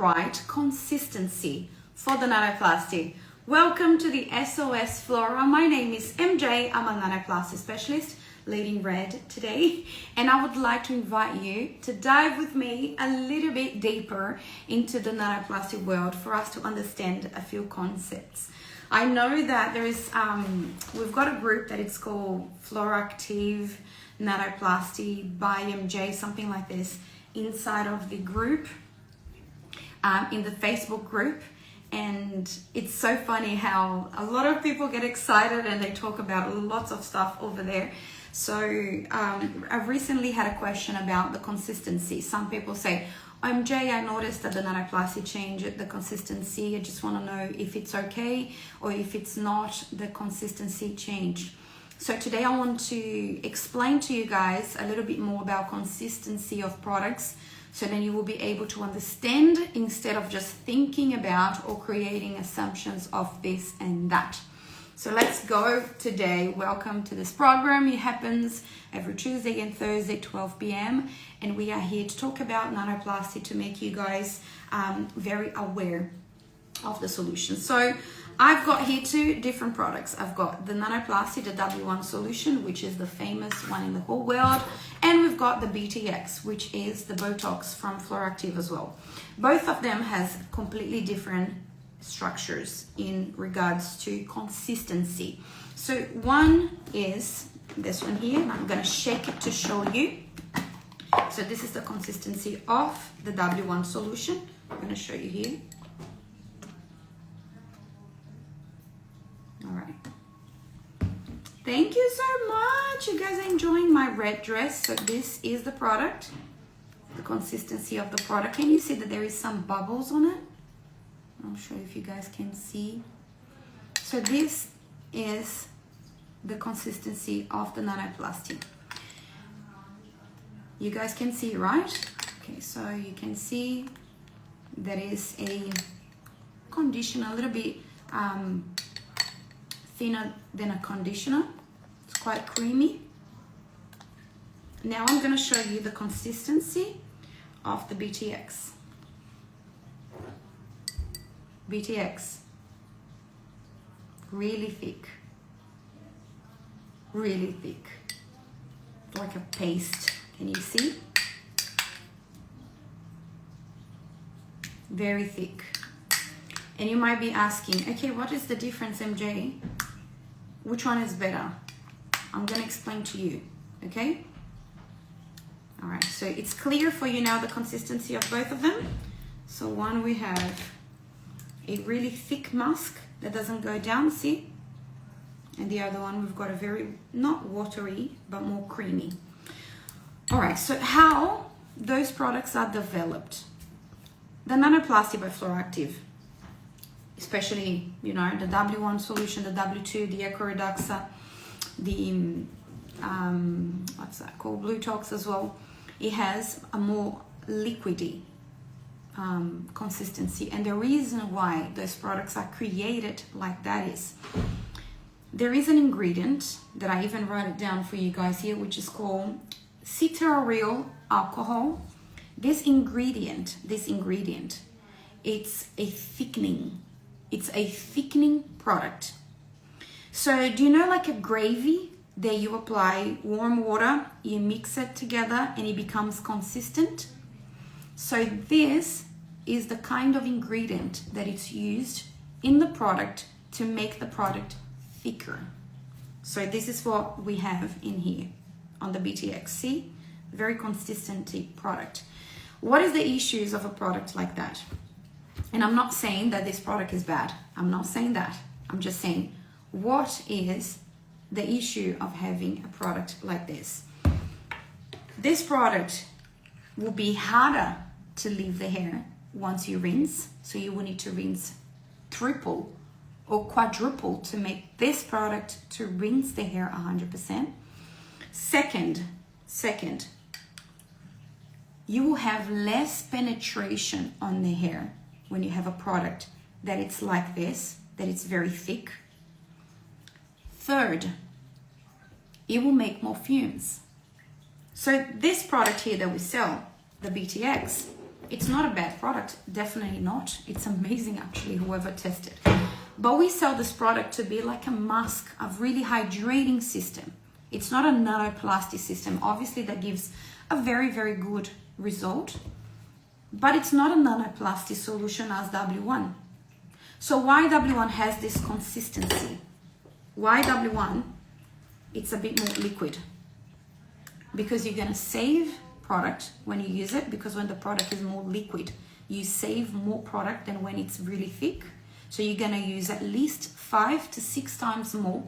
right consistency for the nanoplasty. Welcome to the SOS FLORA. My name is MJ. I'm a nanoplasty specialist, leading red today, and I would like to invite you to dive with me a little bit deeper into the nanoplasty world for us to understand a few concepts. I know that there is, we've got a group that it's called Flora Active Nanoplasty by MJ, something like this, inside of the group, in the Facebook group. And it's so funny how a lot of people get excited and they talk about lots of stuff over there. So I've recently had a question about the consistency. Some people say, MJ, I noticed that the nanoplasty changed the consistency. I just want to know if it's okay or if it's not, the consistency change. So today I want to explain to you guys a little bit more about consistency of products, so then you will be able to understand instead of just thinking about or creating assumptions of this and that. So let's go today. Welcome to this program. It happens every Tuesday and Thursday, 12 p.m. And we are here to talk about nanoplasty to make you guys very aware of the solution. So I've got here two different products. I've got the nanoplasty, the W1 solution, which is the famous one in the whole world. And we've got the BTX, which is the Botox from Flora Active as well. Both of them has completely different structures in regards to consistency. So one is this one here, and I'm going to shake it to show you. So this is the consistency of the W1 solution. I'm going to show you here. All right. Thank you so much. You guys are enjoying my red dress. So this is the product, the consistency of the product. Can you see that there is some bubbles on it? I'm sure if you guys can see. So this is the consistency of the nanoplasty. You guys can see, right? Okay, so you can see that is a conditioner, a little bit thinner than a conditioner. It's quite creamy. Now I'm going to show you the consistency of the BTX. BTX, really thick, really thick, like a paste. Can you see? Very thick. And you might be asking, okay, what is the difference, MJ? Which one is better? I'm gonna explain to you, okay? All right, so it's clear for you now the consistency of both of them. So one, we have a really thick mask that doesn't go down, see? And the other one, we've got a very, not watery, but more creamy. All right, so how those products are developed. The Nanoplasty by Flora Active, especially, you know, the W1 solution, the W2, the Eco-Reduxa, the, what's that called, Botox as well. It has a more liquidy consistency, and the reason why those products are created like that is there is an ingredient that I even wrote it down for you guys here, which is called cetiaryl alcohol. This ingredient, it's a thickening. It's a thickening product. So do you know, like a gravy that you apply warm water, you mix it together and it becomes consistent? So this is the kind of ingredient that it's used in the product to make the product thicker. So this is what we have in here on the BTX. See? Very consistent product. What is the issues of a product like that? And I'm not saying that this product is bad. I'm not saying that. I'm just saying, what is the issue of having a product like this? This product will be harder to leave the hair once you rinse, so you will need to rinse triple or quadruple to make this product to rinse the hair 100%. Second, you will have less penetration on the hair when you have a product that it's like this, that it's very thick. Third, it will make more fumes. So this product here that we sell, the BTX, It's not a bad product, definitely not. It's amazing actually, whoever tested. But we sell this product to be like a mask, a really hydrating system. It's not a nanoplasty system. Obviously that gives a very, very good result, but it's not a nanoplasty solution as W1. So why W1 has this consistency? Why W1? It's a bit more liquid. Because you're gonna save product when you use it, because when the product is more liquid, you save more product than when it's really thick. So you're gonna use at least 5 to 6 times more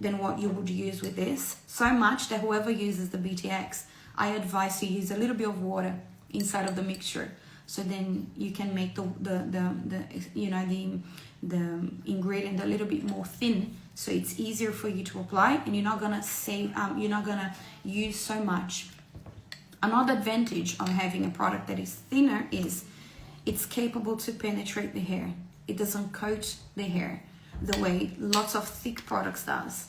than what you would use with this. So much that whoever uses the BTX, I advise to use a little bit of water inside of the mixture. So then you can make the ingredient a little bit more thin, so it's easier for you to apply, and you're not gonna use so much. Another advantage of having a product that is thinner is it's capable to penetrate the hair. It doesn't coat the hair the way lots of thick products does.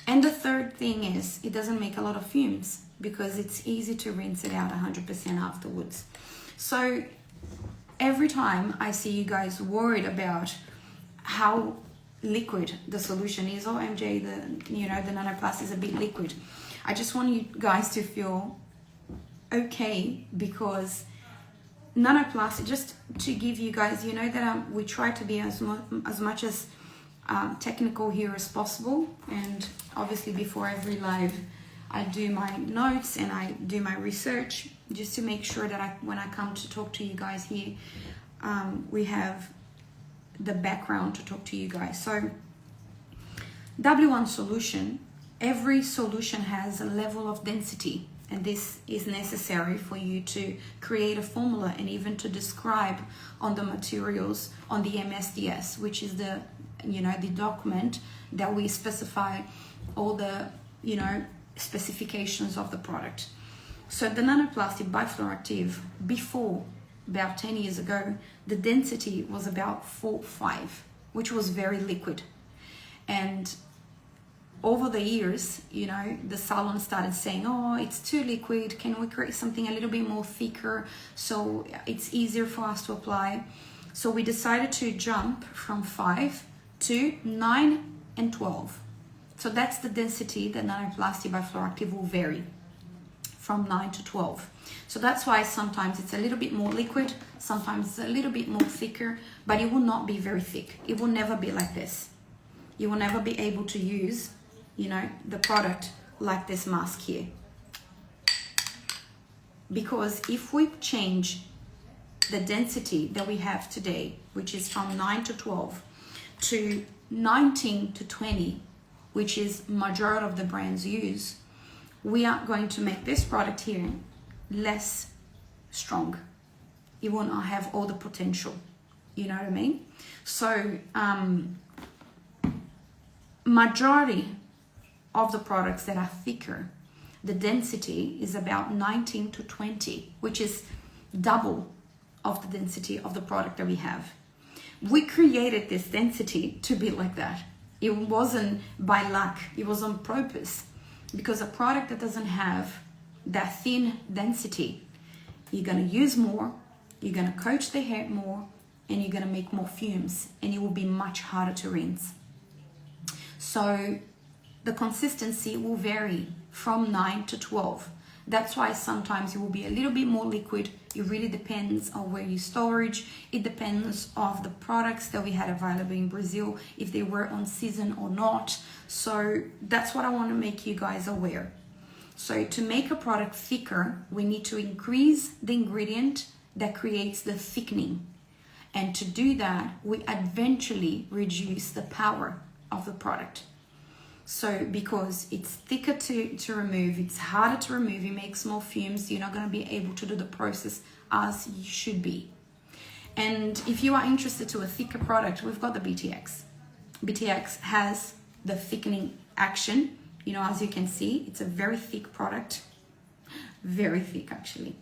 And the third thing is it doesn't make a lot of fumes because it's easy to rinse it out 100% afterwards. So every time I see you guys worried about how liquid the solution is, oh MJ, the Nanoplasty is a bit liquid, I just want you guys to feel okay, because Nanoplasty, just to give you guys, that we try to be as much as technical here as possible, and obviously before every live I do my notes and I do my research just to make sure that when I come to talk to you guys here, we have the background to talk to you guys. So W1 solution, every solution has a level of density, and this is necessary for you to create a formula and even to describe on the materials on the MSDS, which is the document that we specify all the specifications of the product. So the Nanoplasty Bifluoroactive, before, about 10 years ago, the density was about 4-5, which was very liquid. And over the years, the salon started saying, oh, it's too liquid, can we create something a little bit more thicker so it's easier for us to apply? So we decided to jump from 5 to 9 and 12. So that's the density that Nanoplasty Bifluoroactive will vary, from 9 to 12. So that's why sometimes it's a little bit more liquid, sometimes it's a little bit more thicker, but it will not be very thick. It will never be like this. You will never be able to use, the product like this mask here. Because if we change the density that we have today, which is from 9 to 12, to 19 to 20, which is majority of the brands use, we are going to make this product here less strong. It will not have all the potential. You know what I mean? So majority of the products that are thicker, the density is about 19 to 20, which is double of the density of the product that we have. We created this density to be like that. It wasn't by luck, it was on purpose. Because a product that doesn't have that thin density, you're gonna use more, you're gonna coat the hair more, and you're gonna make more fumes, and it will be much harder to rinse. So the consistency will vary from 9 to 12. That's why sometimes it will be a little bit more liquid. It really depends on where you storage. It depends on the products that we had available in Brazil, if they were on season or not. So that's what I want to make you guys aware. So to make a product thicker, we need to increase the ingredient that creates the thickening. And to do that, we eventually reduce the power of the product. So because it's thicker to remove, it's harder to remove, it makes more fumes, you're not going to be able to do the process as you should be. And if you are interested to a thicker product, we've got the BTX. BTX has the thickening action. As you can see, it's a very thick product, very thick actually.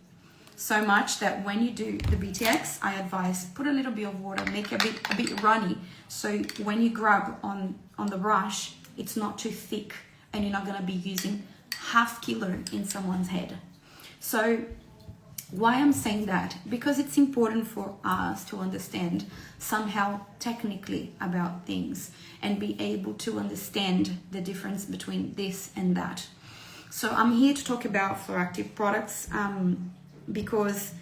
So much that when you do the BTX, I advise put a little bit of water, make it a bit runny. So when you grab on the brush, it's not too thick and you're not going to be using half kilo in someone's head. So Why I'm saying that? Because it's important for us to understand somehow technically about things and be able to understand the difference between this and that. So I'm here to talk about Fluoractive products because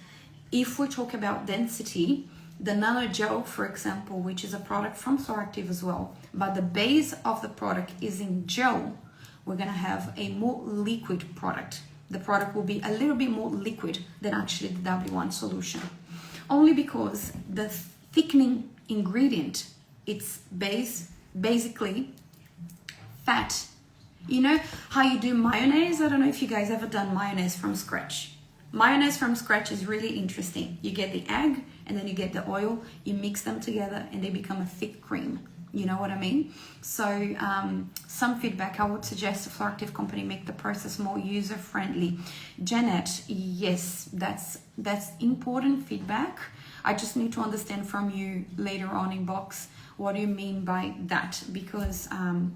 if we talk about density, the Nano Gel, for example, which is a product from Fluoractive as well, but the base of the product is in gel, we're gonna have a more liquid product. The product will be a little bit more liquid than actually the W1 solution. Only because the thickening ingredient, it's basically fat. You know how you do mayonnaise? I don't know if you guys ever done mayonnaise from scratch. Mayonnaise from scratch is really interesting. You get the egg and then you get the oil, you mix them together and they become a thick cream. You know what I mean? So some feedback, I would suggest the Fluoractive company make the process more user-friendly. Janet, yes, that's important feedback. I just need to understand from you later on in box, what do you mean by that? Because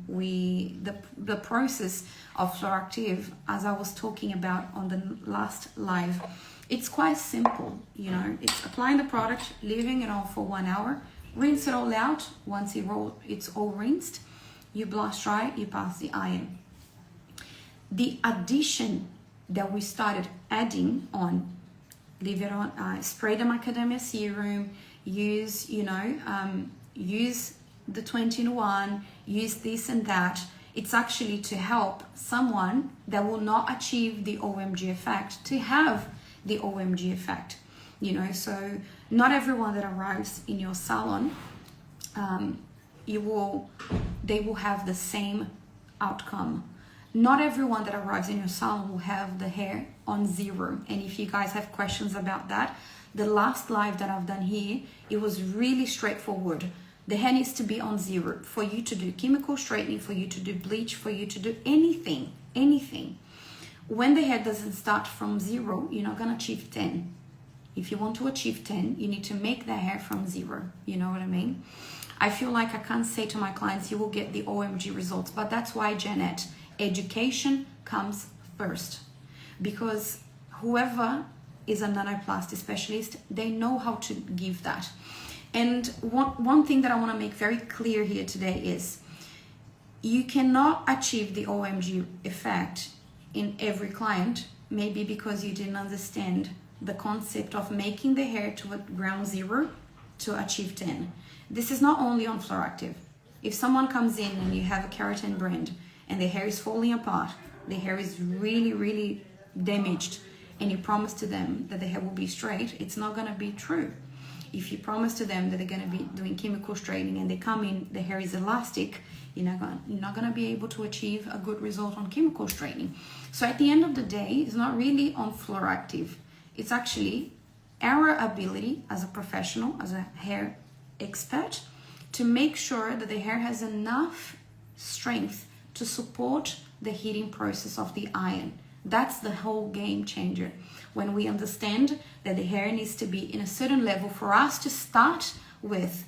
the process of Fluoractive, as I was talking about on the last live, it's quite simple, you know. It's applying the product, leaving it on for 1 hour, rinse it all out. Once it's all rinsed, you blast dry, you pass the iron. The addition that we started adding on, leave it on, spray the macadamia serum, use, use the 20-in-1, use this and that. It's actually to help someone that will not achieve the OMG effect to have the OMG effect. So not everyone that arrives in your salon, they will have the same outcome. Not everyone that arrives in your salon will have the hair on zero. And if you guys have questions about that, the last live that I've done here, it was really straightforward. The hair needs to be on zero for you to do chemical straightening, for you to do bleach, for you to do anything. When the hair doesn't start from zero, you're not gonna achieve 10. If you want to achieve 10, you need to make the hair from zero. You know what I mean? I feel like I can't say to my clients, you will get the OMG results, but that's why, Janet, education comes first. Because whoever is a nanoplasty specialist, they know how to give that. And one thing that I want to make very clear here today is you cannot achieve the OMG effect in every client, maybe because you didn't understand the concept of making the hair to a ground zero to achieve 10. This is not only on Fluoractive. If someone comes in and you have a keratin brand and the hair is falling apart, the hair is really, really damaged, and you promise to them that the hair will be straight, it's not going to be true. If you promise to them that they're going to be doing chemical straightening and they come in, the hair is elastic, you're not going to be able to achieve a good result on chemical straightening. So at the end of the day, it's not really on Fluoractive. It's actually our ability as a professional, as a hair expert, to make sure that the hair has enough strength to support the heating process of the iron. That's the whole game changer. When we understand that the hair needs to be in a certain level for us to start with,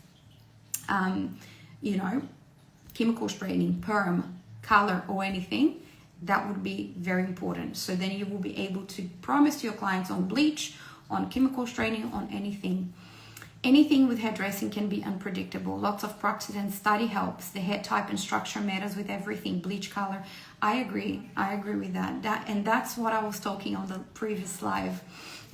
chemical straightening, perm, color, or anything, that would be very important. So then you will be able to promise to your clients on bleach, on chemical straightening, on anything. Anything with hairdressing can be unpredictable. Lots of practice and study helps. The hair type and structure matters with everything. Bleach, color. I agree with that. And that's what I was talking on the previous live.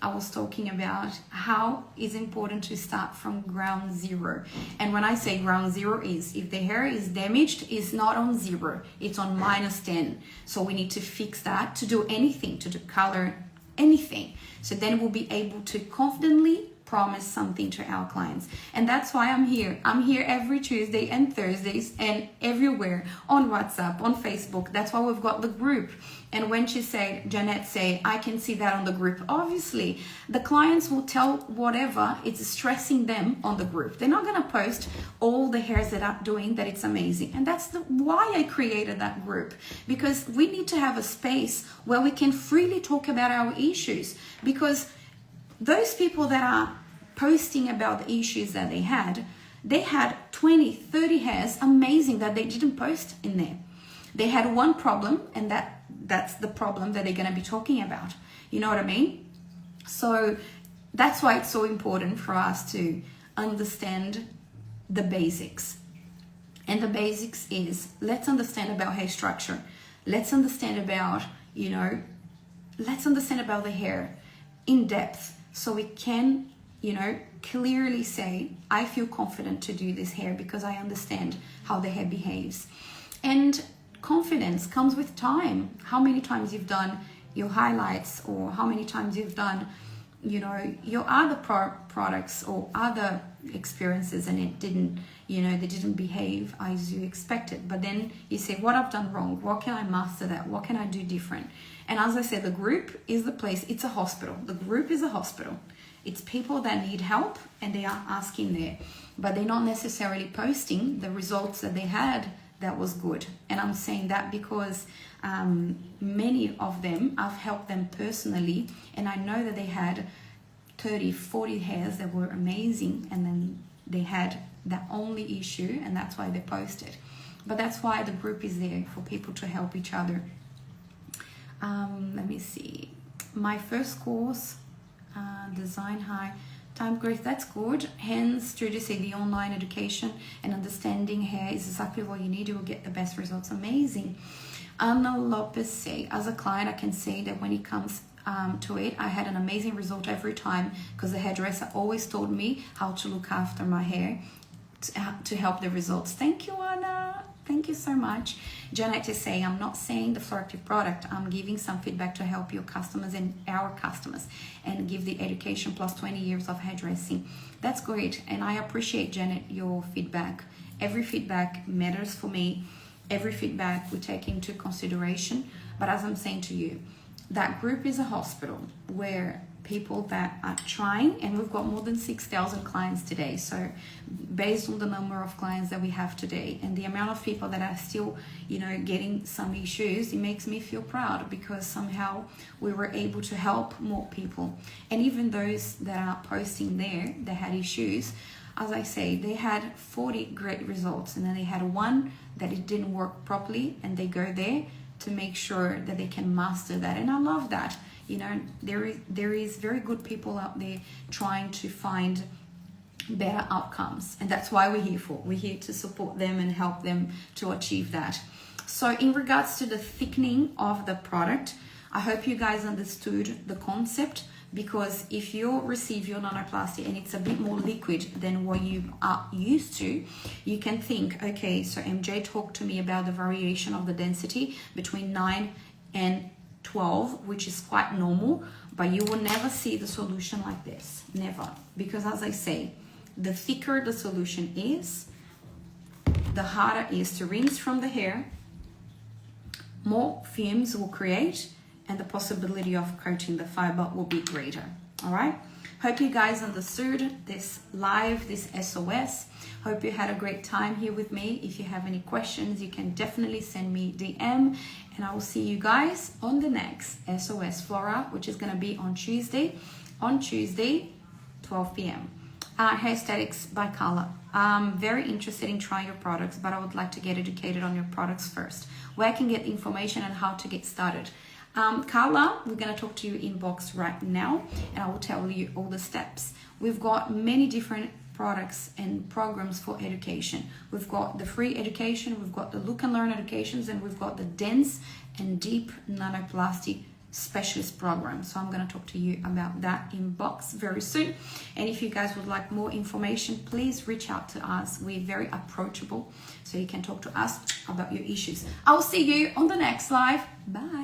I was talking about how it's important to start from ground zero. And when I say ground zero is, if the hair is damaged, it's not on zero, it's on -10. So we need to fix that to do anything, to do color, anything. So then we'll be able to confidently promise something to our clients. And that's why I'm here. I'm here every Tuesday and Thursdays and everywhere, on WhatsApp, on Facebook. That's why we've got the group. And when Janet said, I can see that on the group. Obviously, the clients will tell whatever it's stressing them on the group. They're not going to post all the hairs that I'm doing, that it's amazing. And that's why I created that group. Because we need to have a space where we can freely talk about our issues. Because those people that are posting about the issues that they had 20, 30 hairs, amazing, that they didn't post in there. They had one problem, and that's the problem that they're going to be talking about. You know what I mean? So that's why it's so important for us to understand the basics. And the basics is, let's understand about hair structure. Let's understand about, let's understand about the hair in depth, so we can, clearly say, I feel confident to do this hair because I understand how the hair behaves. And confidence comes with time. How many times you've done your highlights, or how many times you've done, your other products or other experiences, and it didn't, they didn't behave as you expected. But then you say, what I've done wrong? What can I master that? What can I do different? And as I said, the group is the place. It's a hospital. The group is a hospital. It's people that need help, and they are asking there, but they're not necessarily posting the results that they had that was good. And I'm saying that because many of them, I've helped them personally, and I know that they had 30, 40 hairs that were amazing, and then they had that only issue, and that's why they posted. But that's why the group is there, for people to help each other. Let me see. My first course, Design High Time Growth, that's good. Hence, Trudy say the online education and understanding hair is exactly what you need. You will get the best results. Amazing. Anna Lopez say, as a client, I can say that when it comes to it, I had an amazing result every time, because the hairdresser always told me how to look after my hair to help the results. Thank you, Anna. Thank you so much. Janet is saying, I'm not saying the FLORactive product, I'm giving some feedback to help your customers and our customers, and give the education plus 20 years of hairdressing. That's great, and I appreciate, Janet, your feedback. Every feedback matters for me. Every feedback we take into consideration. But as I'm saying to you, that group is a hospital where people that are trying, and we've got more than 6,000 clients today. So based on the number of clients that we have today and the amount of people that are still, getting some issues, it makes me feel proud, because somehow we were able to help more people. And even those that are posting there that had issues, as I say, they had 40 great results, and then they had one that it didn't work properly, and they go there to make sure that they can master that. And I love that. There is very good people out there trying to find better outcomes, and that's why we're here for. We're here to support them and help them to achieve that. So in regards to the thickening of the product, I hope you guys understood the concept, because if you receive your Nanoplasty and it's a bit more liquid than what you are used to, you can think, okay, so MJ talked to me about the variation of the density between 9 and 12, which is quite normal, but you will never see the solution like this. Never. Because as I say, the thicker the solution is, the harder it is to rinse from the hair, more fumes will create, and the possibility of coating the fiber will be greater. All right. Hope you guys understood this live, this SOS. Hope you had a great time here with me. If you have any questions, you can definitely send me DM, and I will see you guys on the next SOS Flora, which is going to be on Tuesday, 12 p.m. Hair Aesthetics by Carla. I'm very interested in trying your products, but I would like to get educated on your products first. Where I can get information on how to get started. Carla, we're going to talk to you inbox right now, and I will tell you all the steps. We've got many different products and programs for education. We've got the free education, we've got the look and learn educations, and we've got the dense and deep nanoplasty specialist program. So I'm going to talk to you about that inbox very soon. And if you guys would like more information, please reach out to us. We're very approachable, so you can talk to us about your issues. I'll see you on the next live. Bye.